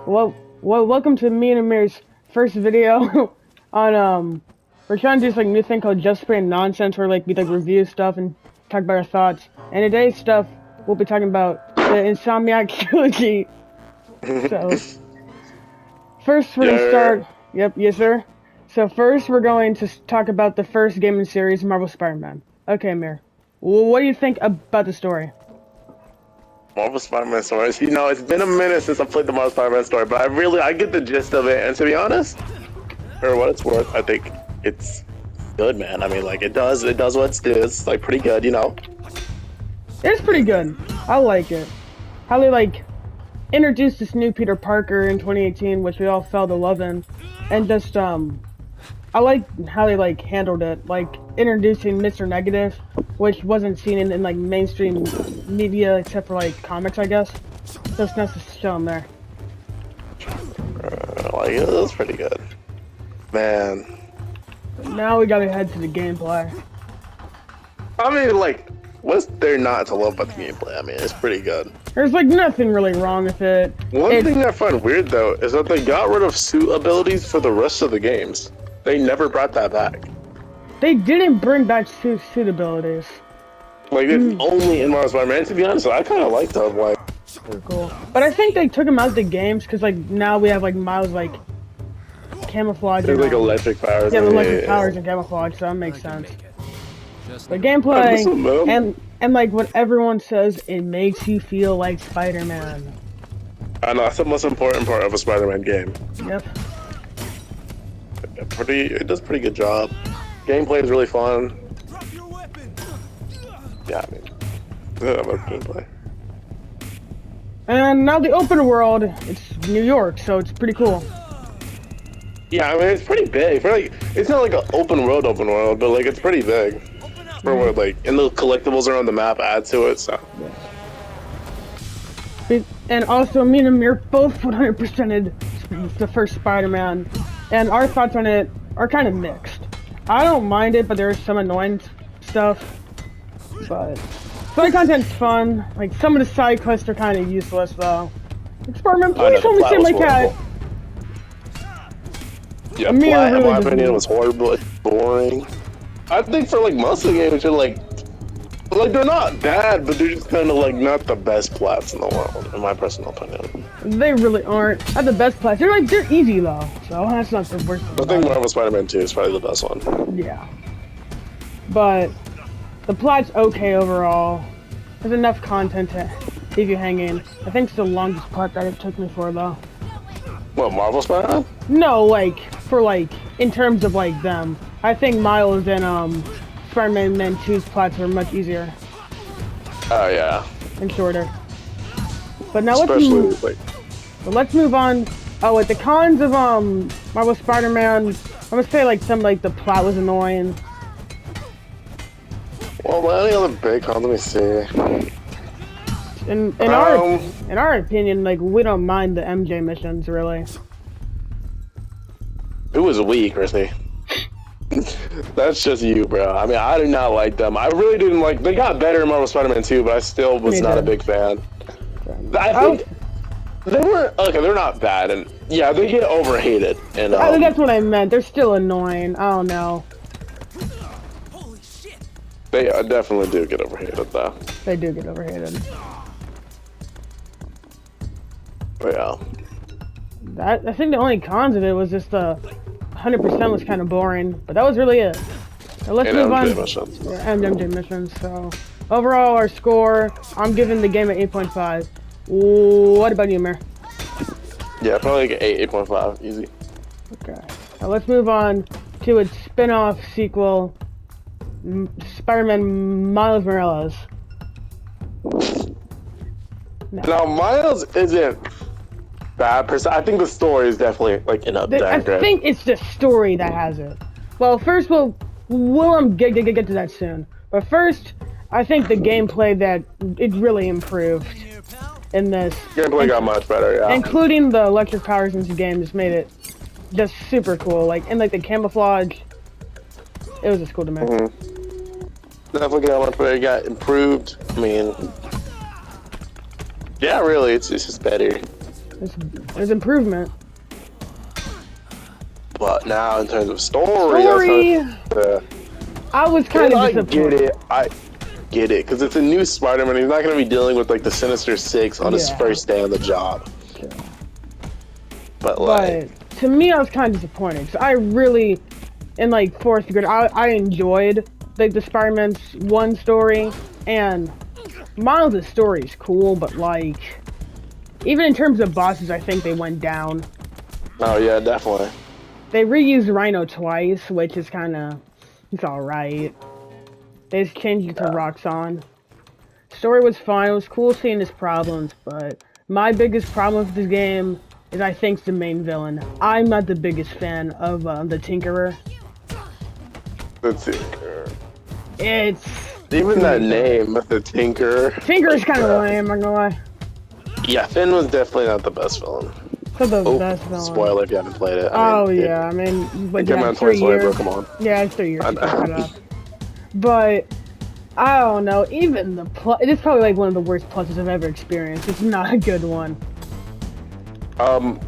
Welcome to me and Amir's first video on we're trying to do this like new thing called Just Spraying Nonsense, where we review stuff and talk about our thoughts. And today's stuff we'll be talking about the Insomniac trilogy. So first we're gonna start. Yep, yes sir. So first we're going to talk about the first game in the series, Marvel Spider-Man. Okay, Amir, what do you think about the story? Marvel Spider-Man stories. You know, it's been a minute since I played the Marvel Spider-Man story, but I get the gist of it. And to be honest, for what it's worth, I think it's good, man. I mean, like it does what it do. It's like pretty good, you know. It's pretty good. I like it. How they introduced this new Peter Parker in 2018, which we all fell to love in, and just I like how they handled it, like introducing Mr. Negative, which wasn't seen in mainstream media except for comics, I guess. So it's nice to show him there. It was pretty good, man. Now we gotta head to the gameplay. I mean, what's there not to love about the gameplay? I mean, it's pretty good. There's nothing really wrong with it. One thing I find weird though is that they got rid of suit abilities for the rest of the games. They never brought that back. They didn't bring back suit abilities. It's only in Marvel Spider-Man. To be honest, I kind of like them. They're cool. But I think they took them out of the games because now we have Miles camouflage. There's electric powers. Yeah, electric powers and camouflage, so that makes sense. The gameplay and what everyone says, it makes you feel like Spider-Man. I know, that's the most important part of a Spider-Man game. Yep. It does a pretty good job. Gameplay is really fun. Yeah, I mean, I love gameplay. And now the open world, it's New York, so it's pretty cool. Yeah, I mean, it's pretty big. It's not like an open world, but it's pretty big. For what, and the collectibles around the map add to it, so. Yeah. And also, me and Amir both 100%ed the first Spider-Man, and our thoughts on it are kind of mixed. I don't mind it, but there's some annoying stuff. But side content's fun. Some of the side quests are kind of useless, though. Spider-Man, please only save my cat. Yeah, Amir in my opinion, was horrible, boring. I think for most of the games, they're not bad, but they're just kind of not the best plats in the world, in my personal opinion. They really aren't. Not the best plats. They're easy though, so that's not the worst. I think Marvel Spider-Man 2 is probably the best one. Yeah, but the plot's okay overall. There's enough content to keep you hanging. I think it's the longest plot that it took me for though. What, Marvel Spider-Man? No, in terms of them. I think Miles and Spider-Man 2's plots are much easier. Oh yeah. And shorter. But now let's move on. Oh, with the cons of Marvel Spider-Man, I'm gonna say some the plot was annoying. Well, any other big cons? Let me see. In our opinion, we don't mind the MJ missions really. It was weak, Chrissy. That's just you, bro. I mean, I do not like them. I really didn't like. They got better in Marvel Spider-Man 2, but I still was not a big fan. I think they weren't okay. They're not bad, and yeah, they get overhated. And I think that's what I meant. They're still annoying. I don't know. They definitely do get overhated, though. They do get overhated. But yeah. I think the only cons of it was just the 100% was kind of boring, but that was really it. So let's move on. And MJ missions. So overall, our score, I'm giving the game an 8.5. What about you, Amir? Yeah, probably 8.5, easy. Okay. Now let's move on to its spin-off sequel, Spider-Man Miles Morales. Now, Miles isn't bad per se. I think the story is definitely I think it's the story that has it. Well, first we'll get to that soon. But first, I think the gameplay that it really improved in this. Gameplay got much better, yeah. Including the electric powers in the game just made it just super cool. And the camouflage, it was just cool to me. Definitely got much better. It got improved. I mean, yeah, really, it's just better. There's improvement. But now, in terms of story, I was kind of disappointed. I get it, because it's a new Spider-Man. He's not going to be dealing with like the Sinister Six on his first day on the job. Yeah. But to me, I was kind of disappointed. Cause I really, in like 4th grade, I enjoyed like the Spider-Man's 1 story, and Miles' story is cool, but like, even in terms of bosses, I think they went down. Oh yeah, definitely. They reused Rhino twice, which is kind of, it's alright. They just changed it to Roxxon. Story was fine, it was cool seeing his problems, but my biggest problem with this game is I think the main villain. I'm not the biggest fan of the Tinkerer. The Tinkerer. It's... Even that name, the Tinkerer. Tinkerer's kind of lame, I'm not gonna lie. Yeah, Finn was definitely not the best villain. So the best villain. Spoiler if you haven't played it. I mean, like, it came out 3 years. Bro, come on. Yeah, it's 3 years. But I don't know. Even the plot. It is probably like one of the worst pluses I've ever experienced. It's not a good one.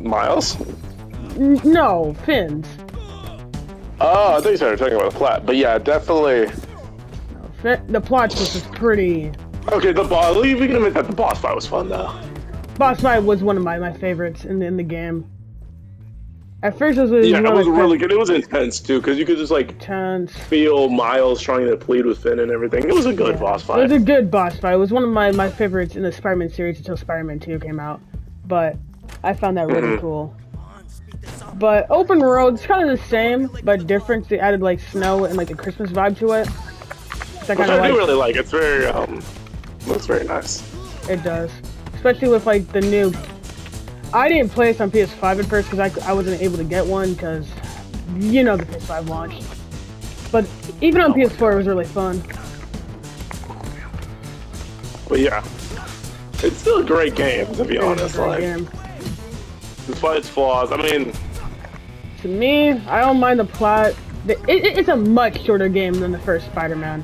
Miles? No, Finn's. Oh, I thought you started talking about the plot, but yeah, definitely. The plot twist is pretty. Okay, the boss. We can admit that the boss fight was fun though. Boss fight was one of my favorites in the game. At first, it was really really good. It was intense too, because you could just like feel Miles trying to plead with Finn and everything. It was a good boss fight. It was a good boss fight. It was one of my favorites in the Spider-Man series until Spider-Man 2 came out. But I found that really cool. But open world, it's kind of the same, but different. They added like snow and like a Christmas vibe to it. Which I do really like. It's very looks very nice. It does, especially with like the new. I didn't play this on PS5 at first because I wasn't able to get one because, you know, the PS5 launched. But even on PS4 it was really fun. But yeah, it's still a great game to be honest. Despite its flaws, I mean, to me, I don't mind the plot. It's a much shorter game than the first Spider-Man.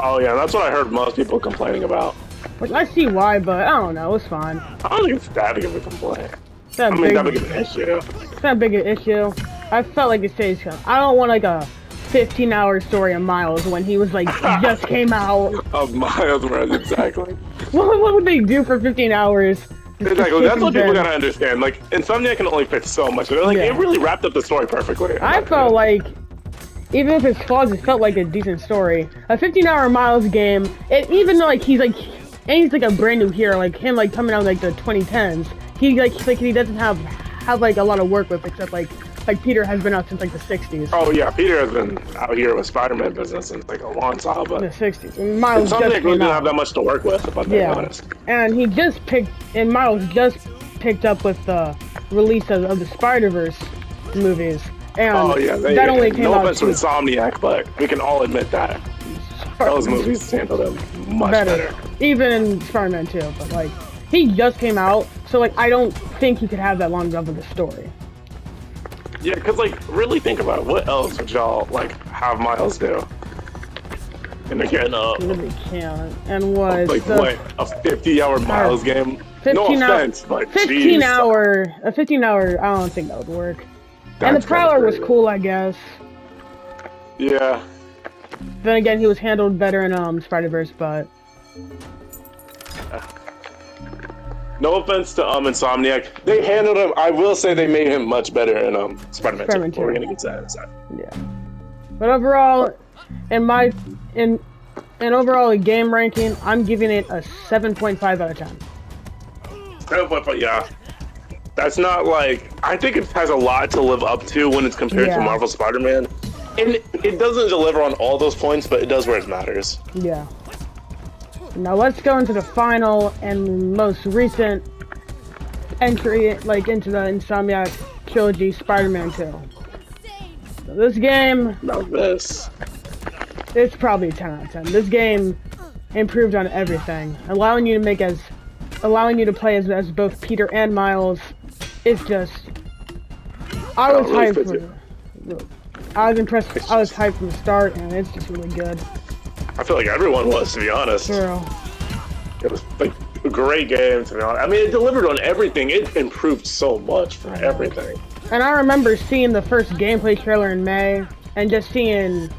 Oh yeah, that's what I heard most people complaining about. Which I see why, but I don't know, it's fine. I don't think it's that big of a complaint. It's not that big of an issue. It's not big of an issue. I felt like it stays. I don't want like a 15-hour story of Miles when he was like just came out. Of Miles, right? Exactly. What would they do for 15 hours? Exactly. That's what people gotta understand. Like, Insomniac can only fit so much. Like, it really wrapped up the story perfectly. I felt like, even if it's flaws, it felt like a decent story. A 15-hour Miles game. Even though like he's like a brand new hero, like him like coming out in, like the 2010s. He doesn't have like a lot of work with, except like Peter has been out since like the 60s. Oh yeah, Peter has been out here with Spider-Man business since like a long time, but in the 60s. And Miles just really didn't have that much to work with, if I'm being honest. And Miles just picked up with the release of the Spider-Verse movies. And that only came out. No offense to Insomniac, but we can all admit that those movies handled them much better. Even in Spider-Man 2, but like he just came out, so like I don't think he could have that long of a story. Yeah, because like really think about it. What else would y'all like have Miles do? And again, really can't. And what? Like what? A 50-hour Miles game? 15 no offense, but 15 hour. A 15-hour. I don't think that would work. And the Prowler was cool, I guess. Yeah. Then again, he was handled better in Spider-Verse, but. No offense to Insomniac, they handled him. I will say they made him much better in Spider-Man 2. We're gonna get to that in a second. Yeah, but overall, in overall game ranking, I'm giving it a 7.5 out of 10. 7.5, yeah. That's not like, I think it has a lot to live up to when it's compared to Marvel Spider-Man, and it doesn't deliver on all those points, but it does where it matters. Yeah. Now let's go into the final and most recent entry, like into the Insomniac trilogy, Spider-Man 2. So this game, it's probably a 10 out of 10. This game improved on everything, allowing you to play as both Peter and Miles. It's just, I was hyped. I was impressed. I was hyped from the start, and it's just really good. I feel like everyone was, to be honest. Girl. It was like great game, to be honest. I mean, it delivered on everything. It improved so much for everything. And I remember seeing the first gameplay trailer in May, and just seeing,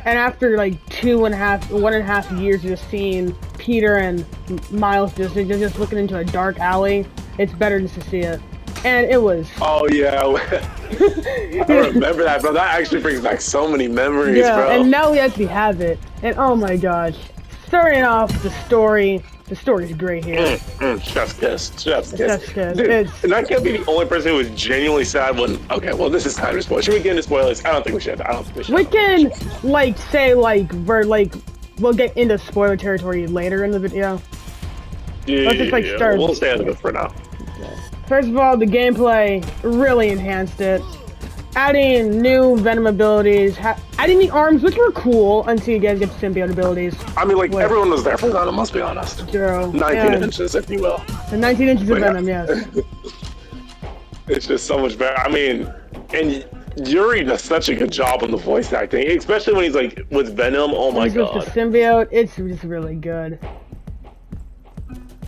and after like 1.5 years, just seeing Peter and Miles just looking into a dark alley. It's better just to see it. And it was. Oh yeah, I remember that, bro. That actually brings back so many memories, bro. And now we actually have it. And oh my gosh, starting off with the story. The story's great here. Chef's kiss. Chef's kiss. Dude, and I can't be the only person who was genuinely sad when. Okay, well, this is kind of spoil. Should we get into spoilers? I don't think we should. We can like say like we'll get into spoiler territory later in the video. Yeah, let's just like start. We'll stay out of it for now. First of all, the gameplay really enhanced it. Adding new Venom abilities, adding the arms, which were cool until you guys get the symbiote abilities. I mean, like, everyone was there for Venom, let's be honest. 19 inches, if you will. The 19 inches of Venom, yes. It's just so much better. I mean, and Yuri does such a good job on the voice acting, especially when he's, like, with Venom. Oh my god. With the symbiote, it's just really good.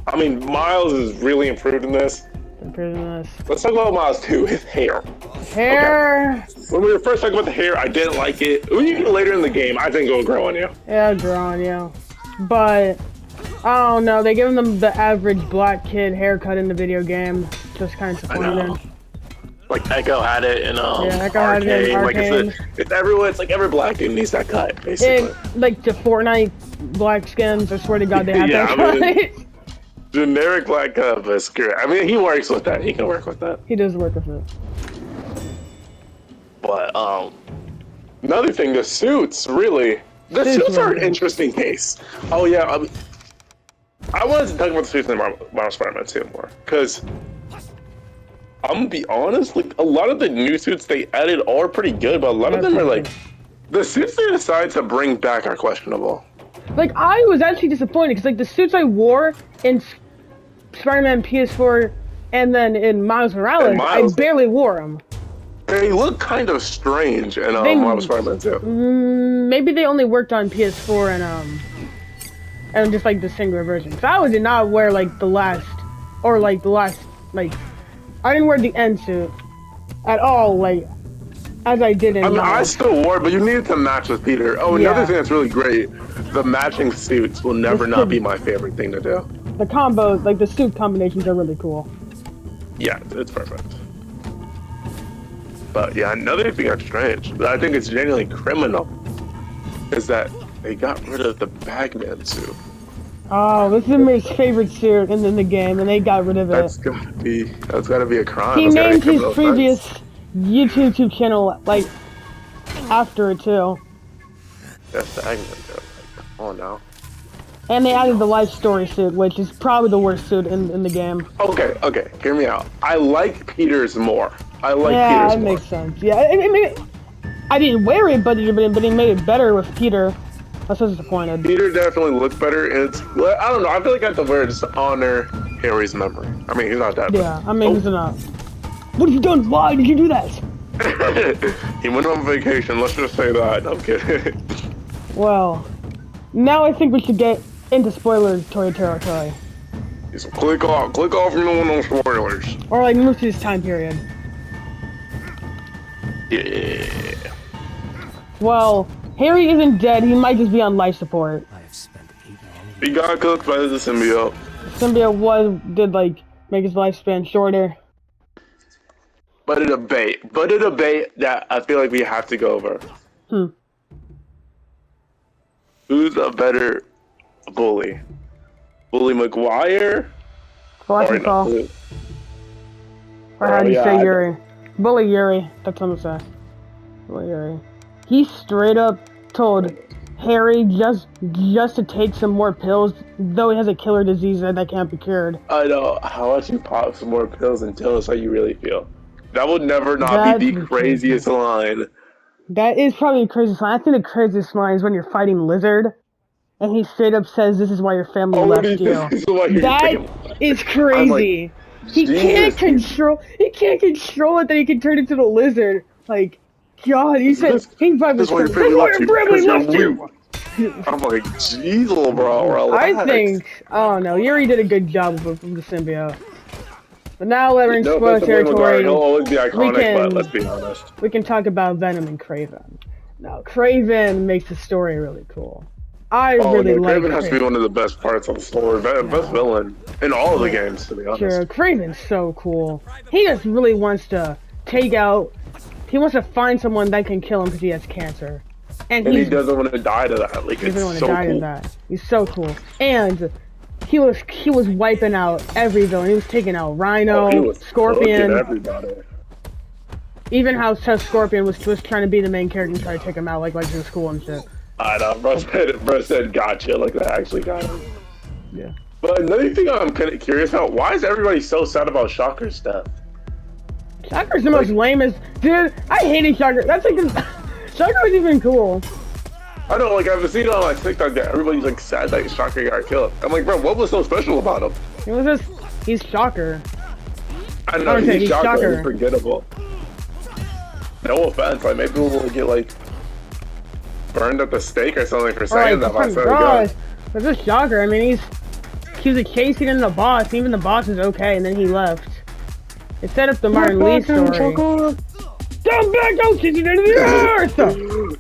I mean, Miles is really improved in this. Let's talk about Miles too. His hair. Hair. Okay. When we were first talking about the hair, I didn't like it. When you get later in the game, I think it'll grow on you. Yeah, it'll grow on you. But I don't know. They give them the average black kid haircut in the video game. Just kind of disappointing. Like Echo had it in Echo Arcane. had it in Arcane. Like it's everyone. It's like every black dude needs that cut, basically. Like the Fortnite black skins. I swear to God, they have that cut. Generic black cut, but screw it. I mean, he works with that. He can work with that. He does work with it. But another thing, the suits really. The suits are an interesting case. Oh yeah, I wanted to talk about the suits in Marvel Spider-Man 2 more, because I'm gonna be honest, like a lot of the new suits they added are pretty good, but a lot of them are like the suits they decided to bring back are questionable. Like I was actually disappointed because like the suits I wore in Spider-Man PS4 and then in Miles Morales, I barely wore them. They look kind of strange in Marvel Spider-Man 2. Maybe they only worked on PS4 and just like the singular version. So I did not wear like the last I didn't wear the end suit at all, like as I did in. I mean, I still wore it, but you needed to match with Peter. Oh, another thing that's really great: the matching suits will never not be my favorite thing to do. The combos, like the suit combinations, are really cool. Yeah, it's perfect. But yeah, another thing that's strange, that I think it's genuinely criminal, is that they got rid of the Bagman suit. Oh, this is my favorite suit in the game, and they got rid of it. That's gotta be a crime. He named his previous YouTube channel like after it too. That's the Bagman suit. Oh no. And they added the life story suit, which is probably the worst suit in the game. Okay, hear me out. I like Peter's more. Peter's more. Yeah, that makes sense. Yeah, I didn't wear it, but he made it better with Peter. I was so disappointed. Peter definitely looks better, and it's, I don't know, I feel like I have to wear it just to honor Harry's memory. I mean, he's not that Yeah, I mean, he's not. What have you done? Why did you do that? He went on vacation, let's just say that. No, I'm kidding. Well, now I think we should get into spoiler territory. So click off from the one on spoilers. Or like move to this time period. Yeah. Well, Harry isn't dead, he might just be on life support. He got cooked by the symbiote. The symbiote did like make his lifespan shorter. But a debate that I feel like we have to go over. Who's a better bully? Bully McGuire? Or how do you say Yuri? Bully Yuri. That's what I'm saying. Bully Yuri. He straight up told Harry just to take some more pills, though he has a killer disease that can't be cured. I know. How about you pop some more pills and tell us how you really feel? That would never not be the craziest line. That is probably the craziest line. I think the craziest line is when you're fighting Lizard, and he straight up says, "This is why your family left you." That is crazy. He can't control it that he can turn into the Lizard. Like, God, he said, "This is why your family left you." I'm like, jeez, little bro, relax. I think, oh no, Yuri did a good job with the symbiote. But now that we're in spoiler territory, he'll always be iconic, but let's be honest. We can talk about Venom and Kraven. Now, Kraven makes the story really cool. I really like Kraven. Has to be one of the best parts of the story, best villain in all of the games, to be honest. Sure, Kraven's so cool. He just really wants to take out. He wants to find someone that can kill him because he has cancer, and he doesn't want to die to that. Like, he doesn't want to die to that. He's so cool, and he was wiping out every villain. He was taking out Rhino, Scorpion, everybody. Even how Scorpion was trying to be the main character and try to take him out like in school and shit. I know, bro said gotcha, like that actually got him. Yeah. But another thing I'm kind of curious about, why is everybody so sad about Shocker's death? Shocker's the most lamest. Dude, I hated Shocker. That's like, Shocker was even cool. I know, like, I've seen it on my TikTok that everybody's like sad that Shocker got killed. I'm like, bro, what was so special about him? It was just, he's Shocker. I know, he's Shocker. He's forgettable. No offense, like, maybe we'll get, like, burned at the stake or something for saying that. But this Shocker, I mean, he was chasing in the boss, even the boss is okay, and then he left. It set up the Martin Lee story. Come back, don't kick it into the earth!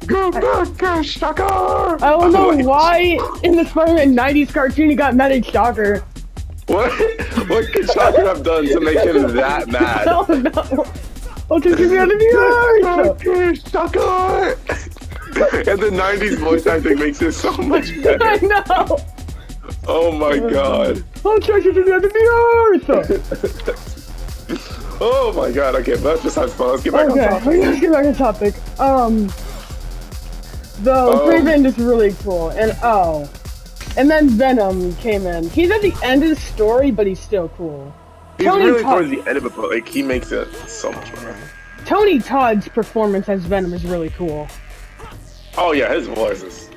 Go back, Shocker! I don't know why in the Spider-Man 90s cartoon he got mad at Shocker. What could Shocker have done to make him that mad? I don't know. I'll take you out of the earth! Shocker! And the 90s voice acting makes it so much better. I know! Oh my god. I'll take you out of the earth! Oh my god, okay, but that's besides fun. Let's get back on topic. Let's get back on topic. Kraven is really cool, and then Venom came in. He's at the end of the story, but he's still cool. He's really towards the end of it, but like, he makes it so much better. Tony Todd's performance as Venom is really cool. Oh yeah, his voice is...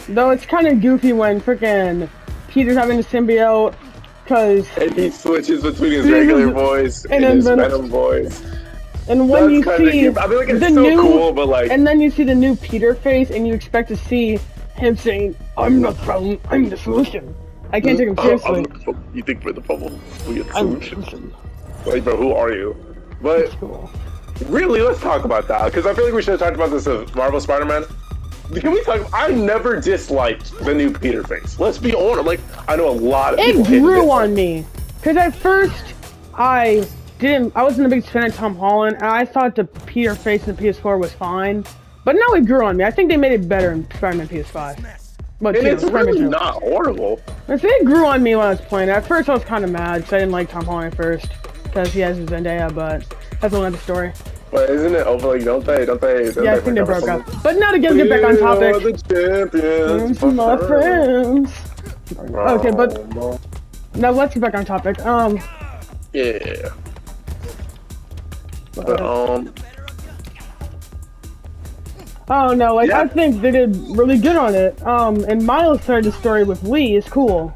Though it's kind of goofy when frickin' Peter's having a symbiote, cause... And he switches between his regular voice and his Venom voice. And when you see... I mean, like, it's so cool, but like... And then you see the new Peter face, and you expect to see him saying, I'm not the problem, I'm the solution. I can't take him seriously. You think we're the problem? We get the solution. Like, bro, who are you? But... Really, let's talk about that, because I feel like we should have talked about this with Marvel Spider-Man. Can we talk? I never disliked the new Peter face. Let's be honest. Like, I know a lot of people. It grew on me, because at first I wasn't a big fan of Tom Holland, and I thought the Peter face in the PS4 was fine. But now it grew on me. I think they made it better in Spider-Man PS5. But and it's really not horrible. It grew on me when I was playing it. At first I was kind of mad, because I didn't like Tom Holland at first, because he has his Zendaya, but that's another story. But isn't it over? Like, don't they? Yeah, I think they broke up. But now to get back on topic. The champions, my friends. Okay, but now let's get back on topic. Yeah. But oh no, like I think they did really good on it. And Miles started the story with Lee is cool.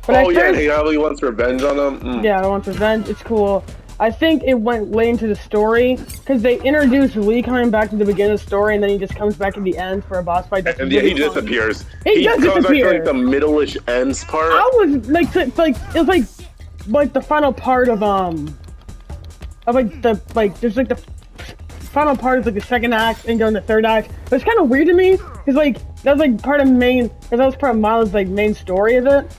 But he probably wants revenge on them. Yeah, I want revenge. It's cool. I think it went late into the story because they introduced Lee coming back to the beginning of the story, and then he just comes back at the end for a boss fight. And yeah, he disappears. He does comes disappear. Back to, like, the middle-ish ends part. I was like, it was like the final part of there's like the final part is like the second act and going to the third act. But it's kind of weird to me because like that was like part of Miles' like main story of it.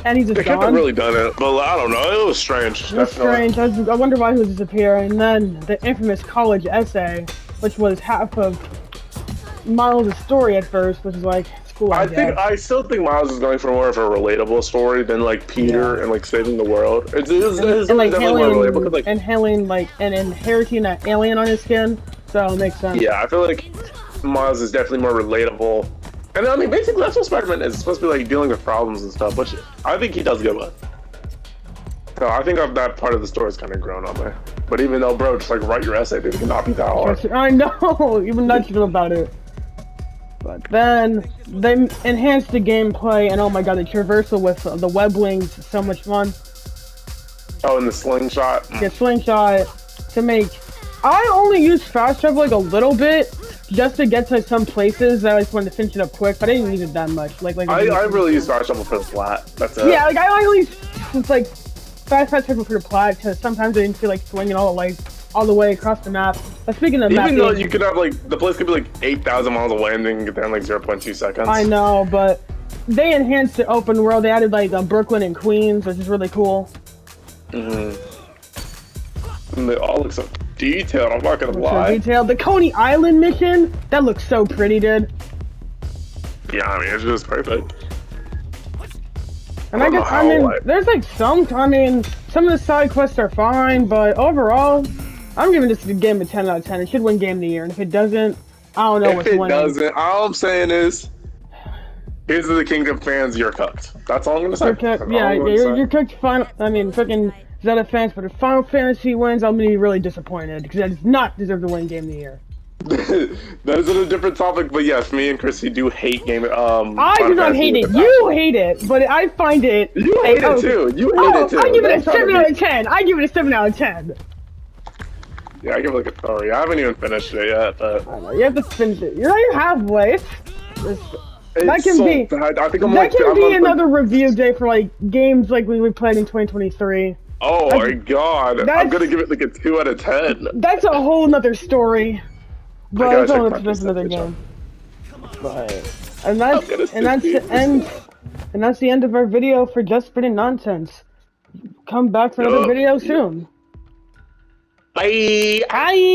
And he's just they gone. They really done it, but I don't know. It was strange. It was strange. I wonder why he would disappear. And then the infamous college essay, which was half of Miles' story at first, which is like, it's cool. I still think Miles is going for more of a relatable story than like Peter and like saving the world. It's like definitely more relatable. Like, and hailing like and inheriting that alien on his skin, so it makes sense. Yeah, I feel like Miles is definitely more relatable. And I mean, basically, that's what Spider-Man is supposed to be like, dealing with problems and stuff, which I think he does good with. So I think that part of the story is kind of grown on me. But even though, bro, just like write your essay, dude, it cannot be that hard. I know, even nudged him about it. But then they enhanced the gameplay, and oh my god, the traversal with the web wings is so much fun. Oh, and the slingshot. Yeah, slingshot to make. I only use fast travel like a little bit, just to get to some places, I just wanted to finish it up quick, but I didn't use it that much. I really use fast travel for the plat. That's it. Yeah, like I always it's like fast travel for the plat because sometimes I didn't feel like swinging all the way across the map. But speaking of even though you could have like the place could be like 8,000 miles away and then get there in like 0.2 seconds. I know, but they enhanced the open world. They added like Brooklyn and Queens, which is really cool. And they all look so detailed. I'm not gonna lie. So detailed. The Coney Island mission that looks so pretty, dude. Yeah, I mean it's just perfect. And I mean, there's like some of the side quests are fine, but overall, I'm giving this game a 10 out of 10. It should win Game of the Year, and if it doesn't, I don't know what's winning. If it doesn't, all I'm saying is, here's to the Kingdom fans, you're cooked. That's all I'm gonna say. You're cooked. Freaking Zelda fans, but if Final Fantasy wins, I'm gonna be really disappointed because it does not deserve to win Game of the Year. That is a different topic, but yes, me and Chrissy do hate I do not hate it. You hate it, but I find it. You hate it too. You hate it too. I give it a 7 out of 10. I give it a 7 out of 10. Yeah, I give it like a 3. I haven't even finished it yet, but I know, you have to finish it. You're not halfway. That can be. Bad. I think I'm that can be another review day for like games like we played in 2023. Oh my god! I'm gonna give it like a 2 out of 10. That's a whole nother story. But it's another game. And that's the end of our video for Just Spitting Nonsense. Come back for another video soon. Bye. Bye.